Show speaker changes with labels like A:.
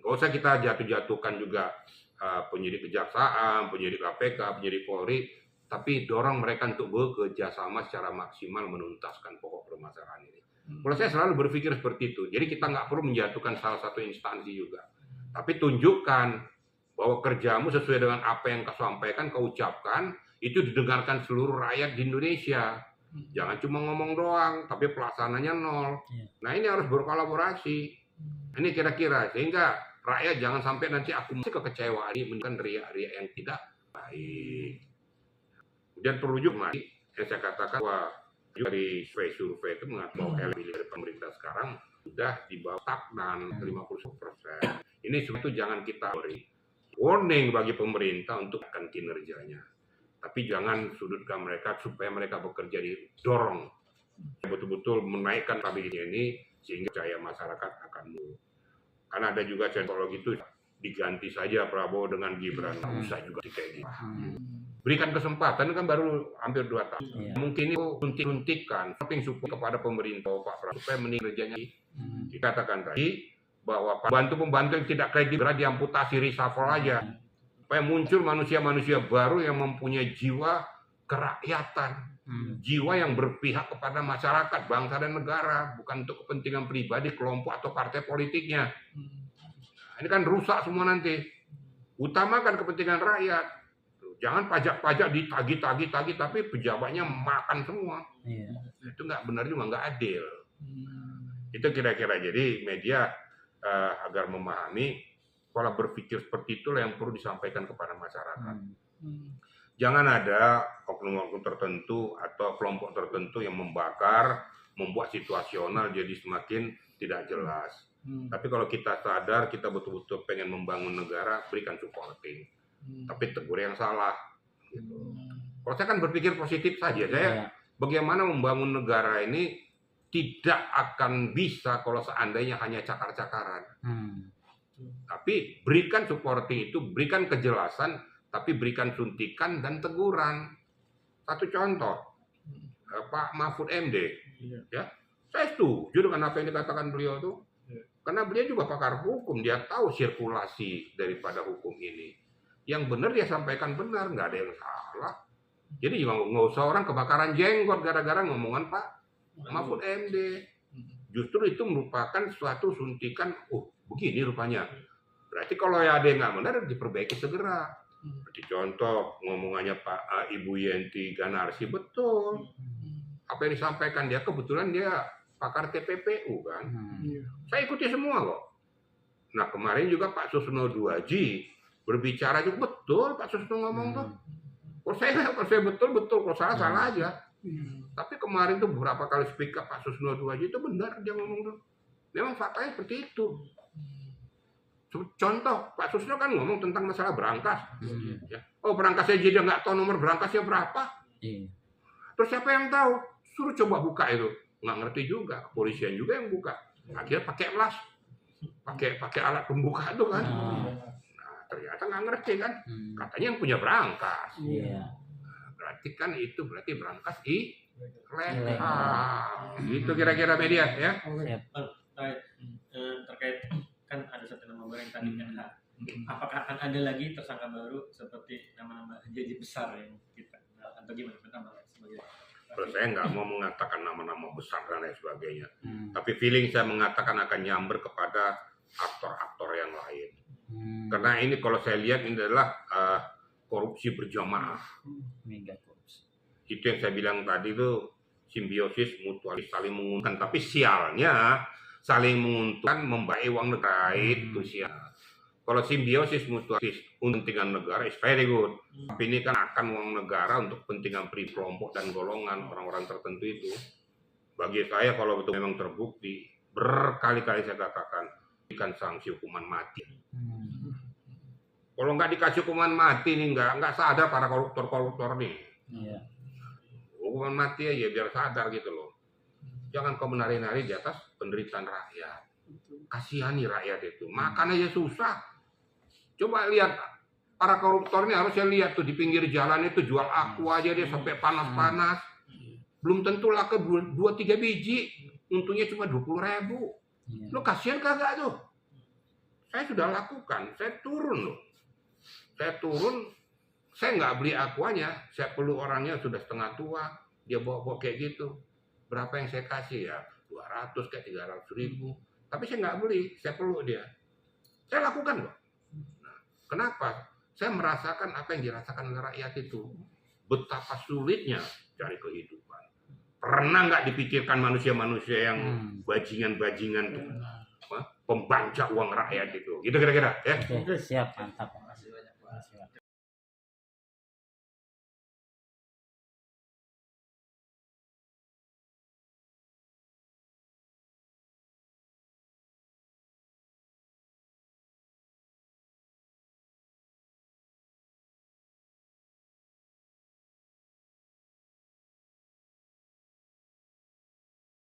A: Gak usah kita jatuh-jatuhkan juga penyidik kejaksaan, penyidik KPK, penyidik Polri, tapi dorong mereka untuk bekerja sama secara maksimal menuntaskan pokok permasalahan ini. Kalau saya selalu berpikir seperti itu, jadi kita nggak perlu menjatuhkan salah satu instansi juga, tapi tunjukkan bahwa kerjamu sesuai dengan apa yang kau sampaikan, kau ucapkan, itu didengarkan seluruh rakyat di Indonesia. Jangan cuma ngomong doang, tapi pelaksananya nol. Nah ini harus berkolaborasi. Ini kira-kira sehingga rakyat jangan sampai nanti aku masih kekecewaan ini menunjukkan riak-riak yang tidak baik. Dan perlu juga yang saya katakan bahwa dari survei itu mengatakan bahwa elektabilitas dari pemerintah sekarang sudah di bawah stagnan 50%. Ini semua itu jangan kita beri warning bagi pemerintah untuk akan kinerjanya. Tapi jangan sudutkan mereka supaya mereka bekerja didorong betul-betul menaikkan stabilitas ini sehingga percaya masyarakat akan move. Karena ada juga psikologi itu diganti saja Prabowo dengan Gibran, nggak usah juga kayak gitu. Berikan kesempatan, kan baru hampir 2 tahun. Mungkin itu suntikan, shopping support kepada pemerintah Pak Prabowo supaya meningkat kerjanya. Dikatakan tadi bahwa pembantu-pembantu yang tidak kredibel diamputasi, reshuffle aja, supaya muncul manusia-manusia baru yang mempunyai jiwa kerakyatan. Jiwa yang berpihak kepada masyarakat, bangsa dan negara, bukan untuk kepentingan pribadi, kelompok atau partai politiknya. Nah, ini kan rusak semua nanti. Utamakan kepentingan rakyat. Jangan pajak-pajak ditagih-tagih, tapi pejabatnya makan semua. Itu nggak benar juga, nggak adil. Itu kira-kira. Jadi media agar memahami pola berpikir seperti itulah yang perlu disampaikan kepada masyarakat. Jangan ada oknum-oknum tertentu atau kelompok tertentu yang membakar, membuat situasional jadi semakin tidak jelas. Tapi kalau kita sadar, kita betul-betul pengen membangun negara, berikan supporting. Tapi tegur yang salah. Gitu. Kalau saya kan berpikir positif saja, saya bagaimana membangun negara ini tidak akan bisa kalau seandainya hanya cakar-cakaran. Tapi berikan supporting itu, berikan kejelasan, tapi berikan suntikan dan teguran. Satu contoh, Pak Mahfud MD, ya, saya setuju dengan apa yang dikatakan beliau itu, karena beliau juga pakar hukum, dia tahu sirkulasi daripada hukum ini. Yang benar dia sampaikan benar, nggak ada yang salah. Jadi nggak usah orang kebakaran jenggot gara-gara ngomongan Pak Mahfud MD. Justru itu merupakan suatu suntikan, begini rupanya. Berarti kalau ada yang nggak benar, diperbaiki segera. Seperti contoh ngomongannya Pak Ibu Yenti Ganarsi, betul. Apa yang disampaikan dia, kebetulan dia pakar TPPU kan. Saya ikuti semua kok. Nah kemarin juga Pak Susno Duaji berbicara juga betul, Pak Susno ngomong tuh. Kalau saya betul, kalau salah aja. Tapi kemarin tuh beberapa kali speak up Pak Susno Duaji itu benar dia ngomong tuh. Memang faktanya seperti itu. Contoh, Pak Susno kan ngomong tentang masalah berangkas. Ya. Berangkasnya jadi nggak tahu nomor berangkasnya berapa. Terus siapa yang tahu? Suruh coba buka itu. Nggak ngerti juga. Kepolisian juga yang buka. Akhirnya pakai flash. Pakai alat pembuka itu kan. Nah, ternyata nggak ngerti kan. Katanya yang punya berangkas. Berarti kan itu berangkas ilegal. Itu kira-kira media ya.
B: Terkait kan ada satu nama baru yang tadi NH. Apakah akan ada lagi tersangka baru seperti nama-nama janji besar yang kita atau gimana sebagai?
A: Kalau saya nggak mau mengatakan nama-nama besar dan lain sebagainya, tapi feeling saya mengatakan akan nyamber kepada aktor-aktor yang lain. Karena ini kalau saya lihat ini adalah korupsi berjamaah.
C: Mega korupsi.
A: Itu yang saya bilang tadi itu simbiosis mutualis saling menguntungkan, tapi sialnya saling menguntungkan membaik uang negara itu sial. Kalau simbiosis mutualis untuk kepentingan negara is very good. Tapi ini kan akan uang negara untuk kepentingan kelompok dan golongan orang-orang tertentu itu. Bagi saya kalau betul memang terbukti, berkali-kali saya katakan berikan sanksi hukuman mati. Kalau nggak dikasih hukuman mati nih nggak sadar para koruptor nih. Hukuman mati aja biar sadar gitu loh. Jangan kau menari-nari di atas penderitaan rakyat. Kasihani rakyat itu. Makan aja susah. Coba lihat para koruptor ini harusnya lihat tuh di pinggir jalan itu jual aku aja dia sampai panas-panas. Belum tentu laku 2-3 biji. Untungnya cuma 20.000. Lo kasihan kagak tuh? Saya sudah lakukan, saya turun loh. Saya turun, saya nggak beli aquanya, saya peluk orangnya sudah setengah tua, dia bawa-bawa kayak gitu. Berapa yang saya kasih ya? 200 kayak 300.000. Tapi saya nggak beli, saya peluk dia. Saya lakukan loh. Nah, kenapa? Saya merasakan apa yang dirasakan oleh rakyat itu. Betapa sulitnya cari kehidupan. Pernah nggak dipikirkan manusia-manusia yang bajingan-bajingan tuh, pembaca uang rakyat itu? Gitu kira-kira ya.
C: Oke, siap, mantap.